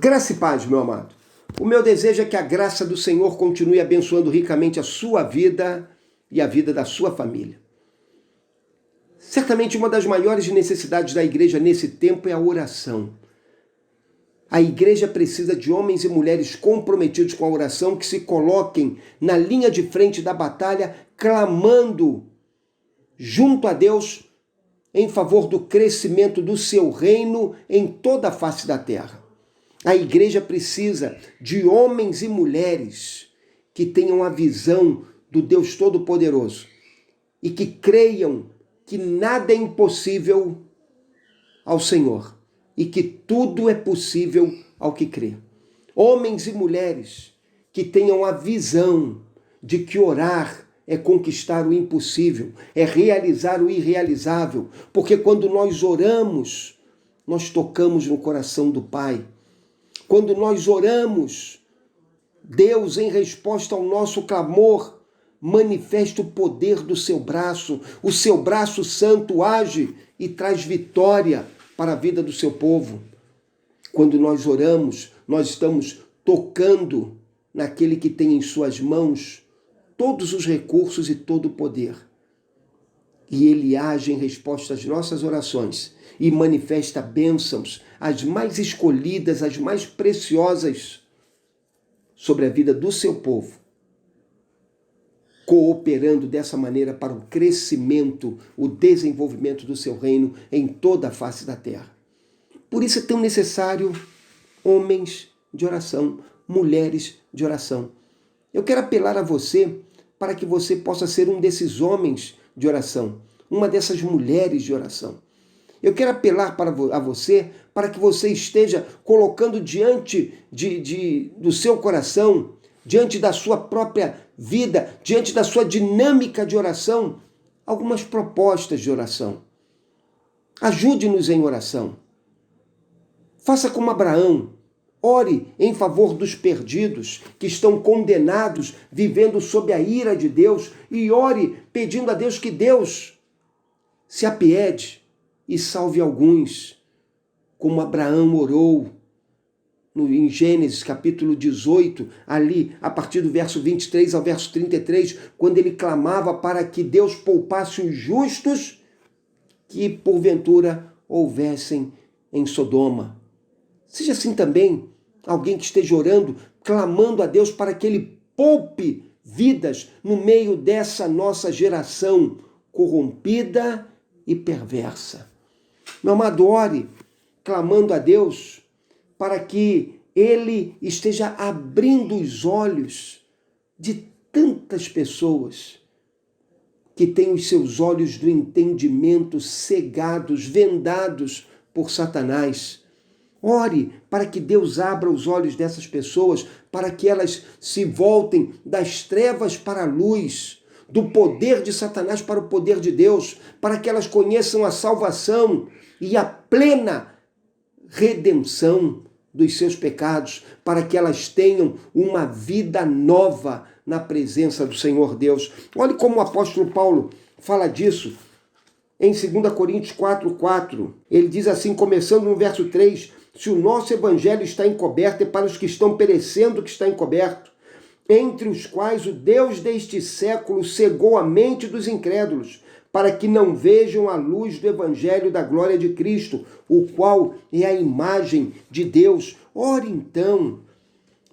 Graça e paz, meu amado. O meu desejo é que a graça do Senhor continue abençoando ricamente a sua vida e a vida da sua família. Certamente uma das maiores necessidades da igreja nesse tempo é a oração. A igreja precisa de homens e mulheres comprometidos com a oração que se coloquem na linha de frente da batalha, clamando junto a Deus em favor do crescimento do seu reino em toda a face da terra. A igreja precisa de homens e mulheres que tenham a visão do Deus Todo-Poderoso e que creiam que nada é impossível ao Senhor e que tudo é possível ao que crê. Homens e mulheres que tenham a visão de que orar é conquistar o impossível, é realizar o irrealizável, porque quando nós oramos, nós tocamos no coração do Pai. Quando nós oramos, Deus, em resposta ao nosso clamor, manifesta o poder do seu braço. O seu braço santo age e traz vitória para a vida do seu povo. Quando nós oramos, nós estamos tocando naquele que tem em suas mãos todos os recursos e todo o poder. E ele age em resposta às nossas orações e manifesta bênçãos, as mais escolhidas, as mais preciosas, sobre a vida do seu povo, cooperando dessa maneira para o crescimento, o desenvolvimento do seu reino em toda a face da terra. Por isso é tão necessário homens de oração, mulheres de oração. Eu quero apelar a você para que você possa ser um desses homens de oração, uma dessas mulheres de oração. Eu quero apelar a você para que você esteja colocando diante do seu coração, diante da sua própria vida, diante da sua dinâmica de oração, algumas propostas de oração. Ajude-nos em oração. Faça como Abraão. Ore em favor dos perdidos, que estão condenados, vivendo sob a ira de Deus, e ore pedindo a Deus que Deus se apiede e salve alguns, como Abraão orou em Gênesis capítulo 18, ali a partir do verso 23 ao verso 33, quando ele clamava para que Deus poupasse os justos que porventura houvessem em Sodoma. Seja assim também alguém que esteja orando, clamando a Deus para que Ele poupe vidas no meio dessa nossa geração corrompida e perversa. Meu amado, ore clamando a Deus para que Ele esteja abrindo os olhos de tantas pessoas que têm os seus olhos do entendimento cegados, vendados por Satanás. Ore para que Deus abra os olhos dessas pessoas, para que elas se voltem das trevas para a luz, do poder de Satanás para o poder de Deus, para que elas conheçam a salvação e a plena redenção dos seus pecados, para que elas tenham uma vida nova na presença do Senhor Deus. Olhe como o apóstolo Paulo fala disso em 2 Coríntios 4:4. Ele diz assim, começando no verso 3, se o nosso evangelho está encoberto, é para os que estão perecendo que está encoberto, entre os quais o Deus deste século cegou a mente dos incrédulos, para que não vejam a luz do evangelho da glória de Cristo, o qual é a imagem de Deus. Ore então,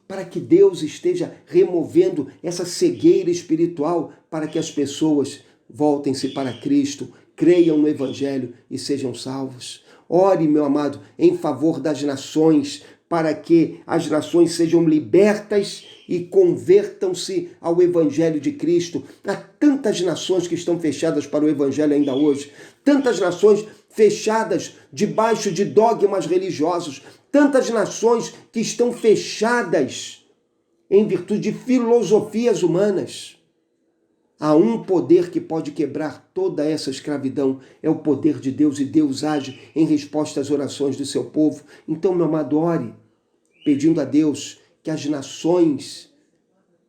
para que Deus esteja removendo essa cegueira espiritual, para que as pessoas voltem-se para Cristo, creiam no evangelho e sejam salvos. Ore, meu amado, em favor das nações, para que as nações sejam libertas e convertam-se ao Evangelho de Cristo. Há tantas nações que estão fechadas para o Evangelho ainda hoje, tantas nações fechadas debaixo de dogmas religiosos, tantas nações que estão fechadas em virtude de filosofias humanas. Há um poder que pode quebrar toda essa escravidão, é o poder de Deus, e Deus age em resposta às orações do seu povo. Então, meu amado, ore, pedindo a Deus que as nações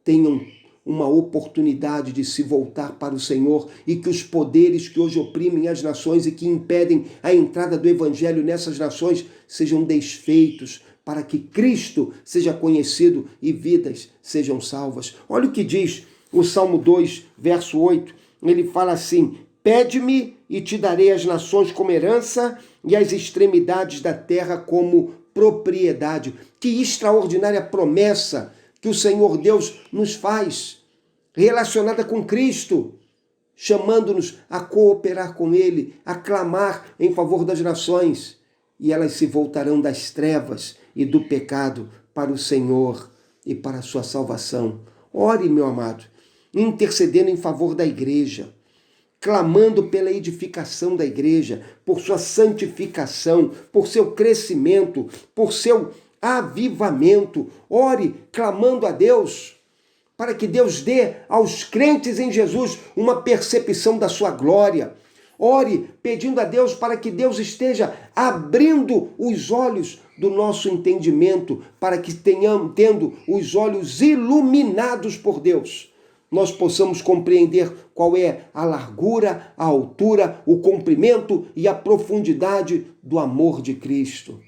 tenham uma oportunidade de se voltar para o Senhor e que os poderes que hoje oprimem as nações e que impedem a entrada do Evangelho nessas nações sejam desfeitos para que Cristo seja conhecido e vidas sejam salvas. Olha o que diz o Salmo 2, verso 8. Ele fala assim: pede-me e te darei as nações como herança e as extremidades da terra como propriedade. Que extraordinária promessa que o Senhor Deus nos faz, relacionada com Cristo, chamando-nos a cooperar com Ele, a clamar em favor das nações, e elas se voltarão das trevas e do pecado para o Senhor e para a sua salvação. Ore, meu amado, intercedendo em favor da igreja, clamando pela edificação da igreja, por sua santificação, por seu crescimento, por seu avivamento. Ore clamando a Deus, para que Deus dê aos crentes em Jesus uma percepção da sua glória. Ore pedindo a Deus para que Deus esteja abrindo os olhos do nosso entendimento, para que tendo os olhos iluminados por Deus, nós possamos compreender qual é a largura, a altura, o comprimento e a profundidade do amor de Cristo.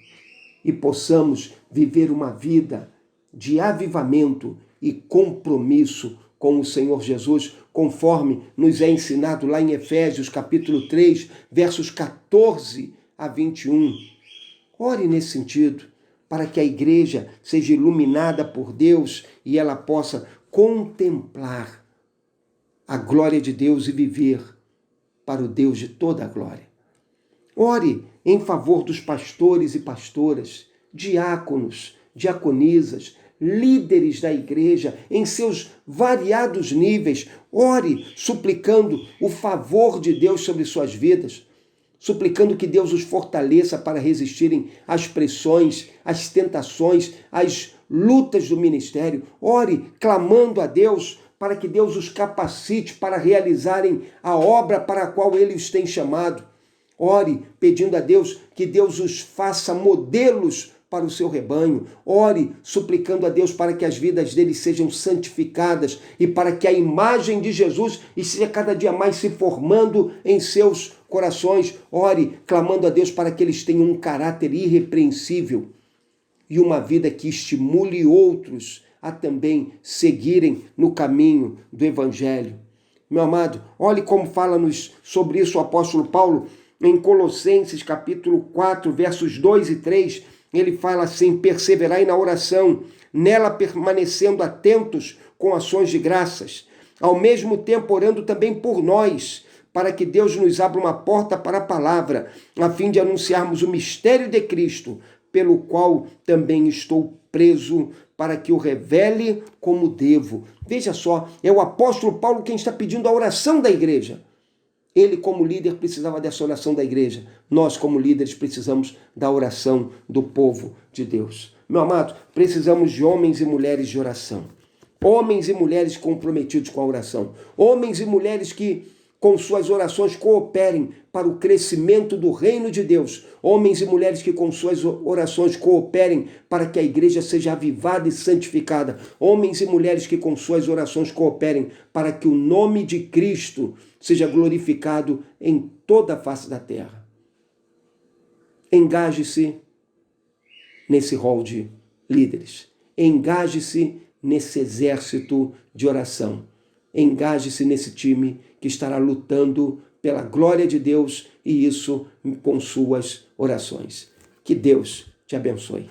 E possamos viver uma vida de avivamento e compromisso com o Senhor Jesus, conforme nos é ensinado lá em Efésios, capítulo 3, versos 14 a 21. Ore nesse sentido, para que a igreja seja iluminada por Deus e ela possa contemplar a glória de Deus e viver para o Deus de toda a glória. Ore em favor dos pastores e pastoras, diáconos, diaconisas, líderes da igreja em seus variados níveis. Ore suplicando o favor de Deus sobre suas vidas, suplicando que Deus os fortaleça para resistirem às pressões, às tentações, às lutas do ministério. Ore clamando a Deus para que Deus os capacite para realizarem a obra para a qual Ele os tem chamado. Ore pedindo a Deus que Deus os faça modelos para o seu rebanho. Ore suplicando a Deus para que as vidas deles sejam santificadas e para que a imagem de Jesus esteja cada dia mais se formando em seus corações. Ore clamando a Deus para que eles tenham um caráter irrepreensível e uma vida que estimule outros a também seguirem no caminho do Evangelho. Meu amado, olhe como fala-nos sobre isso o apóstolo Paulo em Colossenses capítulo 4, versos 2 e 3. Ele fala assim: perseverai na oração, nela permanecendo atentos com ações de graças, ao mesmo tempo orando também por nós, para que Deus nos abra uma porta para a palavra, a fim de anunciarmos o mistério de Cristo, pelo qual também estou preso, para que o revele como devo. Veja só, é o apóstolo Paulo quem está pedindo a oração da igreja. Ele, como líder, precisava dessa oração da igreja. Nós, como líderes, precisamos da oração do povo de Deus. Meu amado, precisamos de homens e mulheres de oração. Homens e mulheres comprometidos com a oração. Homens e mulheres que, com suas orações, cooperem para o crescimento do reino de Deus. Homens e mulheres que, com suas orações, cooperem para que a igreja seja avivada e santificada. Homens e mulheres que, com suas orações, cooperem para que o nome de Cristo seja glorificado em toda a face da terra. Engaje-se nesse rol de líderes. Engaje-se nesse exército de oração. Engaje-se nesse time que estará lutando pela glória de Deus, e isso com suas orações. Que Deus te abençoe.